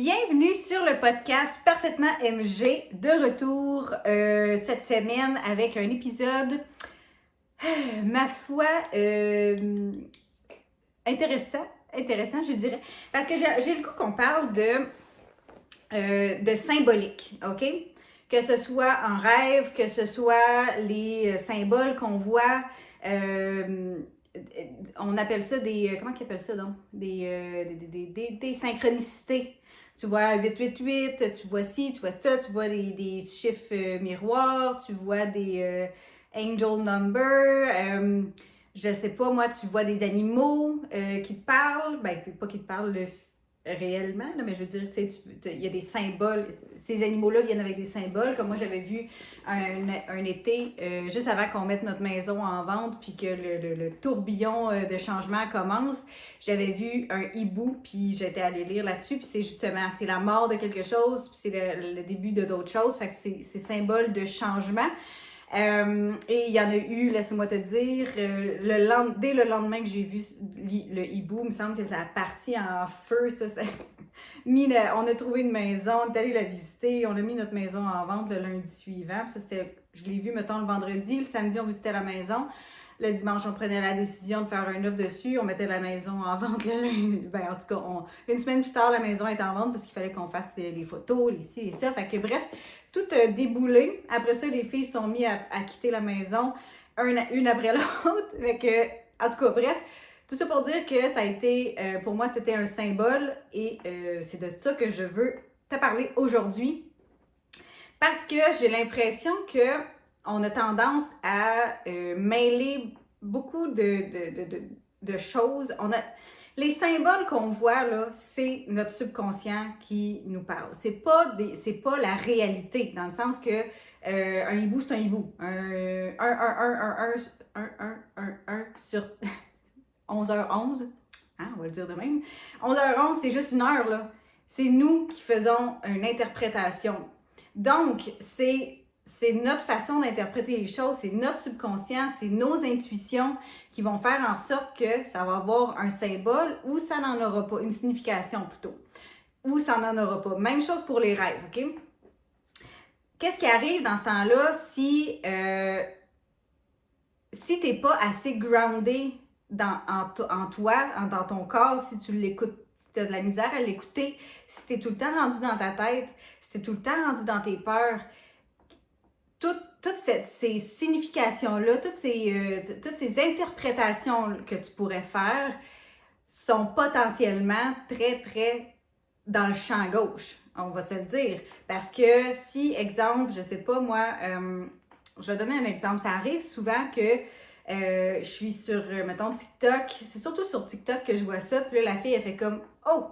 Bienvenue sur le podcast Parfaitement MG, de retour cette semaine avec un épisode, ma foi, intéressant je dirais, parce que j'ai le goût qu'on parle de symbolique, ok? Que ce soit en rêve, que ce soit les symboles qu'on voit, on appelle ça comment qu'ils appellent ça donc? Des synchronicités. Tu vois 888, tu vois ci, tu vois ça, tu vois des chiffres miroirs, tu vois des angel numbers, je sais pas, moi, tu vois des animaux qui te parlent, ben pas qui te parlent réellement, là, mais je veux dire, tu sais, il y a des symboles, ces animaux-là viennent avec des symboles, comme moi j'avais vu un été, juste avant qu'on mette notre maison en vente, puis que le tourbillon de changement commence, j'avais vu un hibou, puis j'étais allée lire là-dessus, puis c'est justement, c'est la mort de quelque chose, puis c'est le début de d'autres choses, fait que c'est symbole de changement. Et il y en a eu, laisse-moi te dire, dès le lendemain que j'ai vu le hibou, il me semble que ça a parti en feu. On a trouvé une maison, on est allé la visiter, on a mis notre maison en vente le lundi suivant. Puis ça, je l'ai vu, mettons, le vendredi. Le samedi, on visitait la maison. Le dimanche, on prenait la décision de faire un offre dessus. On mettait la maison en vente le lundi. Ben, en tout cas, une semaine plus tard, la maison était en vente parce qu'il fallait qu'on fasse les photos, les ci, les ça. Fait que bref, tout a déboulé. Après ça, les filles se sont mises à quitter la maison, une après l'autre. Fait que, en tout cas, bref, tout ça pour dire que ça a été, pour moi, c'était un symbole et c'est de ça que je veux te parler aujourd'hui. Parce que j'ai l'impression que on a tendance à mêler beaucoup de choses. Les symboles qu'on voit là, c'est notre subconscient qui nous parle. C'est pas la réalité, dans le sens que un hibou, c'est un hibou. Un sur 11h11, hein, on va le dire de même. 11h11, c'est juste une heure, là. C'est nous qui faisons une interprétation. Donc, c'est notre façon d'interpréter les choses, c'est notre subconscient, c'est nos intuitions qui vont faire en sorte que ça va avoir un symbole ou ça n'en aura pas, une signification plutôt, ou ça n'en aura pas. Même chose pour les rêves, ok? Qu'est-ce qui arrive dans ce temps-là si t'es pas assez groundé en toi, dans ton corps, si tu l'écoutes, si tu as de la misère à l'écouter, si tu es tout le temps rendu dans ta tête, si tu es tout le temps rendu dans tes peurs, toutes ces significations-là, toutes ces interprétations que tu pourrais faire sont potentiellement très, très dans le champ gauche, on va se le dire. Parce que si, exemple, je sais pas moi, je vais donner un exemple, ça arrive souvent que je suis sur, mettons, TikTok, c'est surtout sur TikTok que je vois ça, puis là, la fille, elle fait comme « Oh!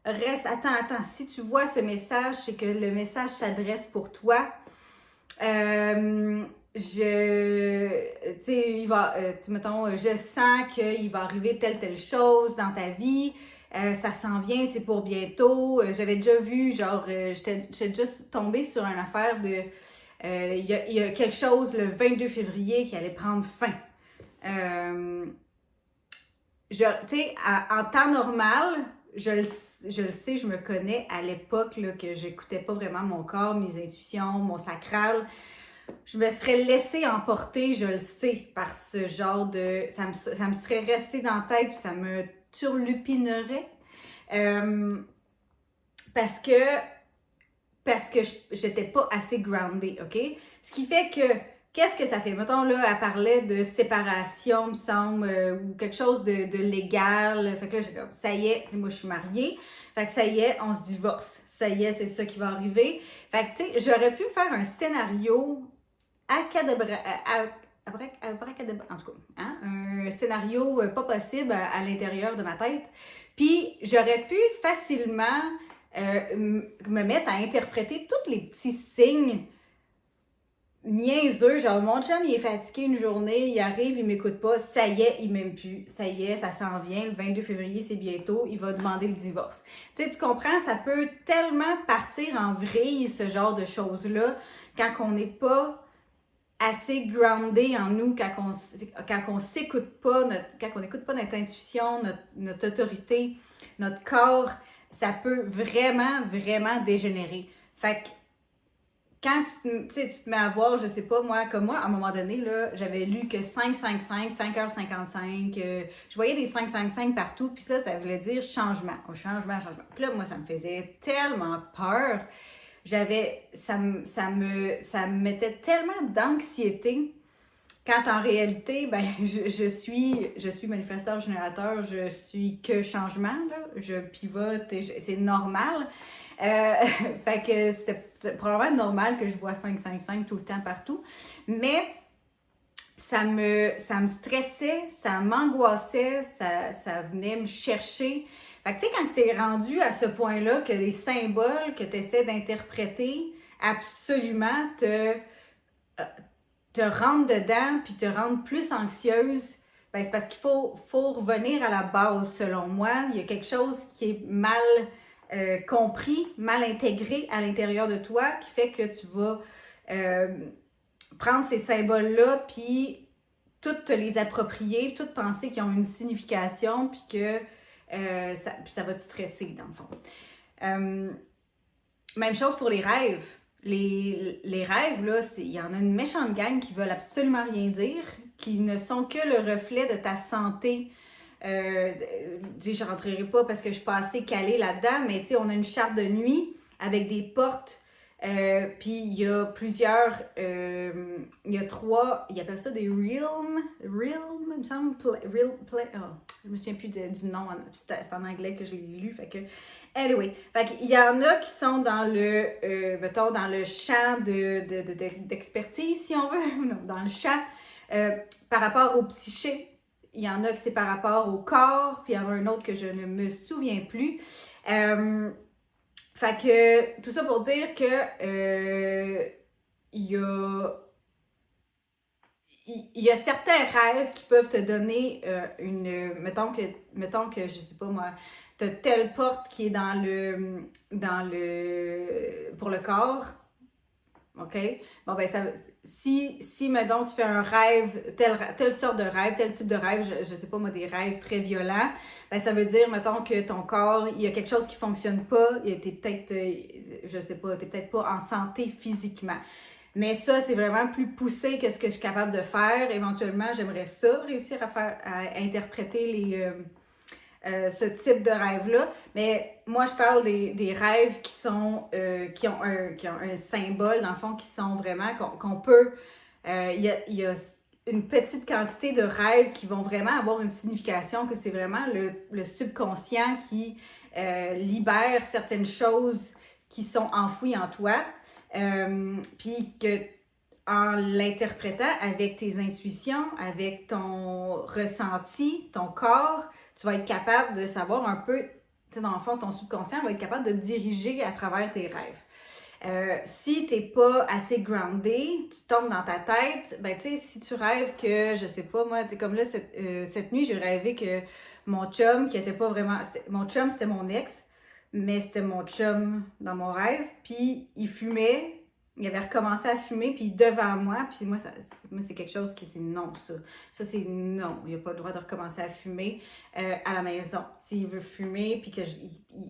Attends, si tu vois ce message, c'est que le message s'adresse pour toi. Tu sais, mettons, je sens qu'il va arriver telle chose dans ta vie, ça s'en vient, c'est pour bientôt. J'avais déjà vu, genre, j'étais déjà tombée sur une affaire de, il y a quelque chose le 22 février qui allait prendre fin. Tu sais, en temps normal, je le sais, je me connais à l'époque là, que j'écoutais pas vraiment mon corps, mes intuitions, mon sacral. Je me serais laissée emporter, je le sais, par ce genre de... Ça me serait resté dans la tête, puis ça me turlupinerait. Parce que j'étais pas assez groundée, OK? Ce qui fait que, qu'est-ce que ça fait? Mettons, là, elle parlait de séparation, me semble, ou quelque chose de légal. Fait que là, j'ai comme, ça y est, moi, je suis mariée. Fait que ça y est, on se divorce. Ça y est, c'est ça qui va arriver. Fait que, tu sais, j'aurais pu faire un scénario en tout cas, hein? Un scénario pas possible à l'intérieur de ma tête. Puis, j'aurais pu facilement me mettre à interpréter tous les petits signes niaiseux, genre mon chum il est fatigué une journée, il arrive, il m'écoute pas, ça y est, il m'aime plus, ça y est, ça s'en vient, le 22 février c'est bientôt, il va demander le divorce. Tu sais, tu comprends, ça peut tellement partir en vrille ce genre de choses-là quand on n'est pas assez groundé en nous, quand on s'écoute pas, quand on n'écoute pas notre intuition, notre autorité, notre corps, ça peut vraiment, vraiment dégénérer. Fait que quand tu te mets à voir, je sais pas, moi, comme moi, à un moment donné, là, j'avais lu que 5-5-5, 5h55, je voyais des 5-5-5 partout, puis ça voulait dire changement, changement, changement. Puis là, moi, ça me faisait tellement peur. Ça me mettait tellement d'anxiété, quand en réalité, ben, je suis manifesteur générateur, je suis que changement, là, je pivote, c'est normal. Euh, fait que c'était probablement normal que je vois 5-5-5 tout le temps partout. Mais ça me stressait, ça m'angoissait, ça venait me chercher. Fait que tu sais, quand tu es rendu à ce point-là, que les symboles que tu essaies d'interpréter absolument te rentrent dedans puis te rendent plus anxieuse, ben c'est parce qu'il faut revenir à la base, selon moi. Il y a quelque chose qui est mal compris, mal intégré à l'intérieur de toi, qui fait que tu vas prendre ces symboles-là, puis toutes te les approprier, toutes penser qu'ils ont une signification, puis que ça va te stresser, dans le fond. Même chose pour les rêves. Les rêves, là, il y en a une méchante gang qui veulent absolument rien dire, qui ne sont que le reflet de ta santé. Je rentrerai pas parce que je suis pas assez calée là-dedans, mais on a une charte de nuit avec des portes. Puis il y a plusieurs, il y a 3, ils appellent ça des realms, il me semble, je me souviens plus du nom, c'est en anglais que je l'ai lu, fait que, anyway, fait qu'il y en a qui sont dans mettons, dans le champ d'expertise, si on veut, dans le champ, par rapport au psyché. Il y en a que c'est par rapport au corps, puis il y en a un autre que je ne me souviens plus. Fait que, tout ça pour dire que il y a certains rêves qui peuvent te donner mettons que, je sais pas moi, t'as telle porte qui est pour le corps, OK? Bon, ben, si mettons, tu fais un rêve, telle sorte de rêve, tel type de rêve, je sais pas moi, des rêves très violents, ben, ça veut dire, mettons, que ton corps, il y a quelque chose qui fonctionne pas, t'es peut-être, je sais pas, t'es peut-être pas en santé physiquement. Mais ça, c'est vraiment plus poussé que ce que je suis capable de faire. Éventuellement, j'aimerais ça, réussir à interpréter ce type de rêve-là. Mais moi, je parle des rêves qui ont un symbole, dans le fond, qui sont vraiment, qu'on peut... Il y a une petite quantité de rêves qui vont vraiment avoir une signification, que c'est vraiment le subconscient qui libère certaines choses qui sont enfouies en toi. Puis que en l'interprétant avec tes intuitions, avec ton ressenti, ton corps, tu vas être capable de savoir un peu, tu sais, dans le fond, ton subconscient va être capable de diriger à travers tes rêves. Si t'es pas assez groundé, tu tombes dans ta tête, ben tu sais, si tu rêves que, je sais pas, moi, t'es comme là, cette nuit, j'ai rêvé que mon chum, qui était pas vraiment, mon chum, c'était mon ex, mais c'était mon chum dans mon rêve, puis il fumait, il avait recommencé à fumer, puis devant moi, puis moi, c'est quelque chose qui, c'est non, ça. Ça, c'est non. Il n'a pas le droit de recommencer à fumer à la maison. S'il veut fumer, puis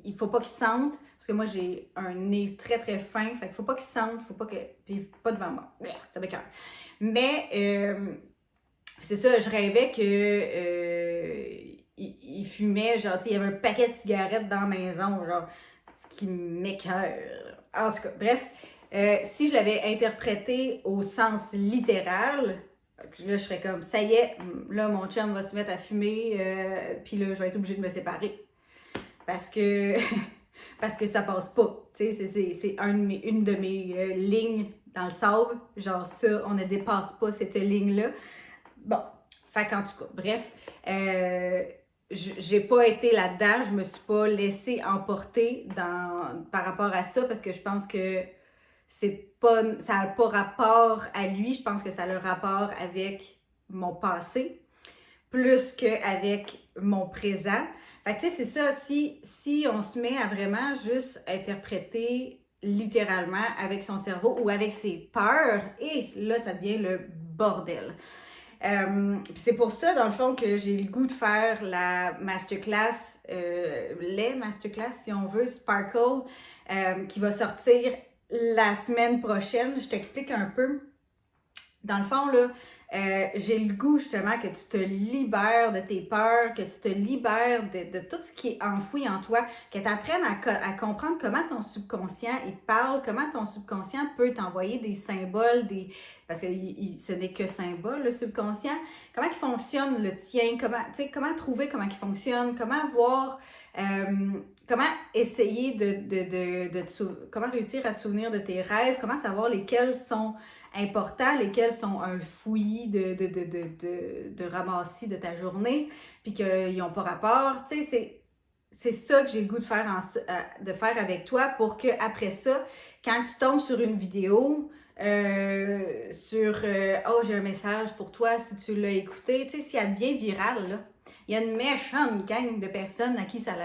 il faut pas qu'il sente, parce que moi, j'ai un nez très, très fin, fait qu'il faut pas qu'il sente, faut pas que... Puis pas devant moi. Ça m'écoeure. Mais, c'est ça, je rêvais que... il fumait, genre, tu sais, il y avait un paquet de cigarettes dans la maison, genre, ce qui m'écoeure. En tout cas, bref... si je l'avais interprété au sens littéral, là, je serais comme, ça y est, là, mon chum va se mettre à fumer, puis là, je vais être obligée de me séparer. Parce que, parce que ça passe pas. Tu sais, c'est une de mes lignes dans le sable. Genre, ça, on ne dépasse pas cette ligne-là. Bon, fait qu'en tout cas, bref, j'ai pas été là-dedans, je me suis pas laissée emporter par rapport à ça, parce que je pense que ça n'a pas rapport à lui, je pense que ça a le rapport avec mon passé, plus qu'avec mon présent. Fait que tu sais, c'est ça, si on se met à vraiment juste interpréter littéralement avec son cerveau ou avec ses peurs, et là, ça devient le bordel. Puis c'est pour ça, dans le fond, que j'ai le goût de faire la masterclass, les masterclass, si on veut, Sparkle, qui va sortir la semaine prochaine. Je t'explique un peu. Dans le fond, là, j'ai le goût justement que tu te libères de tes peurs, que tu te libères de tout ce qui est enfoui en toi, que tu apprennes à comprendre comment ton subconscient il te parle, comment ton subconscient peut t'envoyer des symboles, parce que ce n'est que symbole, le subconscient. Comment il fonctionne le tien, comment trouver comment il fonctionne, comment voir, comment essayer comment réussir à te souvenir de tes rêves, comment savoir lesquels sont importants, lesquels sont un fouillis de ramassis de ta journée, puis qu'ils n'ont pas rapport. Tu sais, c'est ça que j'ai le goût de faire avec toi pour que après ça, quand tu tombes sur une vidéo, oh, j'ai un message pour toi si tu l'as écouté, tu sais, si elle devient virale, là, il y a une méchante gang de personnes à qui ça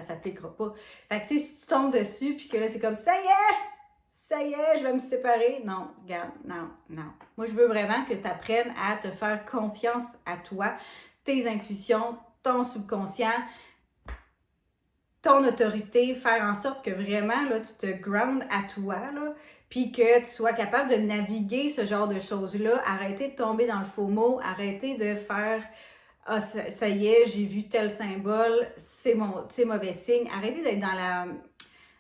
s'appliquera pas. Fait que, tu sais, si tu tombes dessus, puis que là, c'est comme, ça y est, je vais me séparer. Non, regarde, non. Moi, je veux vraiment que tu apprennes à te faire confiance à toi, tes intuitions, ton subconscient, ton autorité, faire en sorte que vraiment, là, tu te groundes à toi, là, puis que tu sois capable de naviguer ce genre de choses-là, arrêter de tomber dans le faux mot, arrêter de faire « Ah, ça y est, j'ai vu tel symbole, c'est mauvais signe », arrêter d'être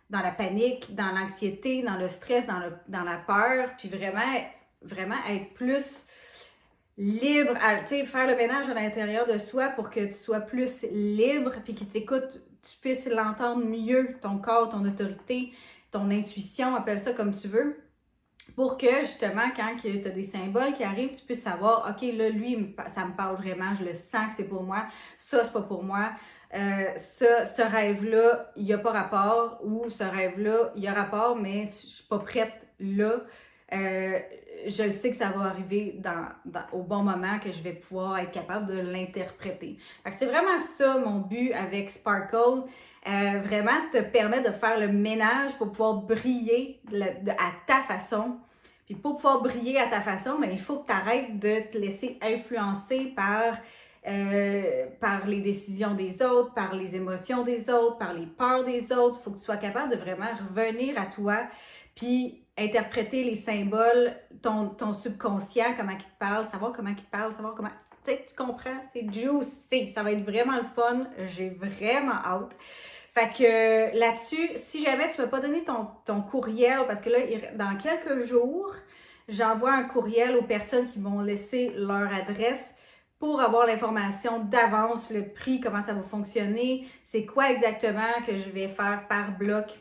dans la panique, dans l'anxiété, dans le stress, dans la peur, puis vraiment être plus libre, faire le ménage à l'intérieur de soi pour que tu sois plus libre, puis que tu puisses l'entendre mieux, ton corps, ton autorité, ton intuition, appelle ça comme tu veux, pour que justement, quand tu as des symboles qui arrivent, tu puisses savoir, OK, là, lui, ça me parle vraiment, je le sens que c'est pour moi, ça, c'est pas pour moi. Ce rêve-là, il n'y a pas rapport, ou ce rêve-là, il y a rapport, mais je ne suis pas prête là. Je le sais que ça va arriver au bon moment, que je vais pouvoir être capable de l'interpréter. C'est vraiment ça mon but avec Sparkle. Vraiment te permettre de faire le ménage pour pouvoir briller à ta façon. Puis pour pouvoir briller à ta façon, il faut que tu arrêtes de te laisser influencer par les décisions des autres, par les émotions des autres, par les peurs des autres. Il faut que tu sois capable de vraiment revenir à toi, puis interpréter les symboles, ton subconscient, comment il te parle, savoir comment il te parle, savoir comment... Tu comprends? C'est juicy. Ça va être vraiment le fun. J'ai vraiment hâte. Fait que là-dessus, si jamais tu ne m'as pas donné ton courriel, parce que là, dans quelques jours, j'envoie un courriel aux personnes qui m'ont laissé leur adresse pour avoir l'information d'avance, le prix, comment ça va fonctionner, c'est quoi exactement que je vais faire par bloc,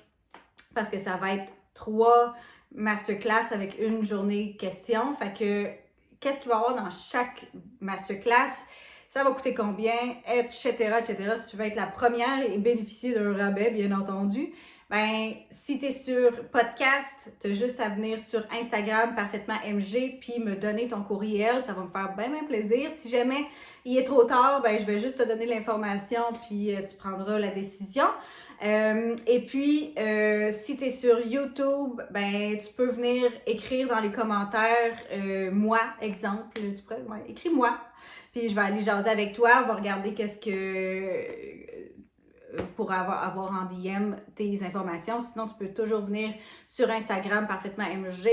parce que ça va être 3 masterclass avec une journée question. Fait que, qu'est-ce qu'il va y avoir dans chaque masterclass? Ça va coûter combien, etc., etc. Si tu veux être la première et bénéficier d'un rabais, bien entendu. Si tu es sur podcast, tu as juste à venir sur Instagram, parfaitement MG, puis me donner ton courriel. Ça va me faire bien plaisir. Si jamais il est trop tard, je vais juste te donner l'information, puis tu prendras la décision. Et puis, si tu es sur YouTube, tu peux venir écrire dans les commentaires moi, exemple. Tu pourrais, écris-moi. Puis je vais aller jaser avec toi, on va regarder qu'est-ce que... pour avoir en DM tes informations. Sinon, tu peux toujours venir sur Instagram, parfaitement MG.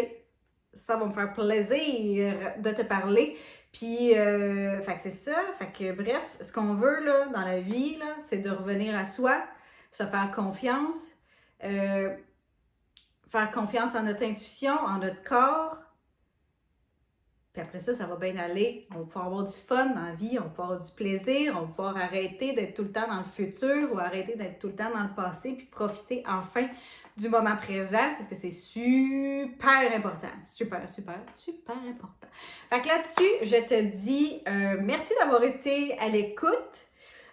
Ça va me faire plaisir de te parler. Puis, fait que c'est ça. Fait que bref, ce qu'on veut là, dans la vie, là, c'est de revenir à soi, se faire confiance, faire confiance en notre intuition, en notre corps. Puis après ça, ça va bien aller. On va pouvoir avoir du fun dans la vie, on va pouvoir avoir du plaisir, on va pouvoir arrêter d'être tout le temps dans le futur ou arrêter d'être tout le temps dans le passé, puis profiter enfin du moment présent, parce que c'est super important. Super important. Fait que là-dessus, je te dis merci d'avoir été à l'écoute.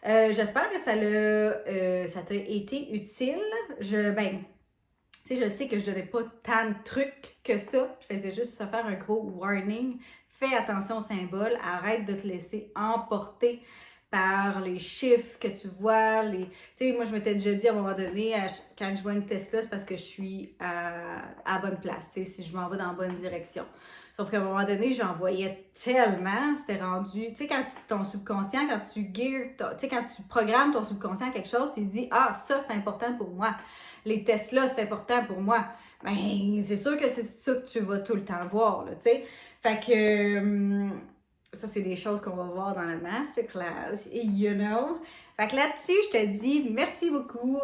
J'espère que ça t'a été utile. Je sais que je ne donnais pas tant de trucs que ça. Je faisais juste se faire un gros warning. Fais attention aux symboles. Arrête de te laisser emporter par les chiffres que tu vois. Tu sais, moi, je m'étais déjà dit à un moment donné, quand je vois une Tesla, c'est parce que je suis à la bonne place, tu sais, si je m'en vais dans la bonne direction. Sauf qu'à un moment donné, j'en voyais tellement, c'était rendu, tu sais, ton subconscient, quand tu gears, tu sais, quand tu programmes ton subconscient à quelque chose, tu te dis, ah, ça, c'est important pour moi. Les Tesla, c'est important pour moi. Ben, c'est sûr que c'est ça que tu vas tout le temps voir, là, tu sais. Fait que, ça, c'est des choses qu'on va voir dans la masterclass, you know. Fait que là-dessus, je te dis merci beaucoup.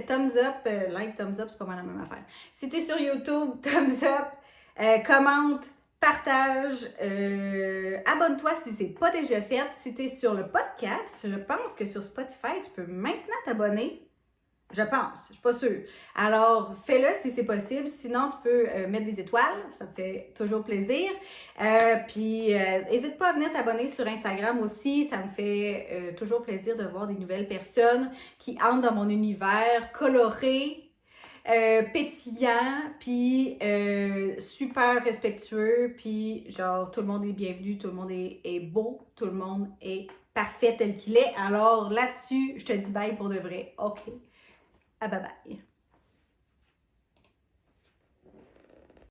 Thumbs up. Thumbs up, c'est pas mal la même affaire. Si tu es sur YouTube, thumbs up. Commente, partage, abonne-toi si c'est pas déjà fait. Si tu es sur le podcast, je pense que sur Spotify, tu peux maintenant t'abonner. Je pense, je suis pas sûre. Alors, fais-le si c'est possible. Sinon, tu peux mettre des étoiles, ça me fait toujours plaisir. Puis, n'hésite pas à venir t'abonner sur Instagram aussi. Ça me fait toujours plaisir de voir des nouvelles personnes qui entrent dans mon univers coloré, pétillant, puis super respectueux, puis genre tout le monde est bienvenu, tout le monde est beau, tout le monde est parfait tel qu'il est. Alors là-dessus, je te dis bye pour de vrai. OK. Ah, bye bye.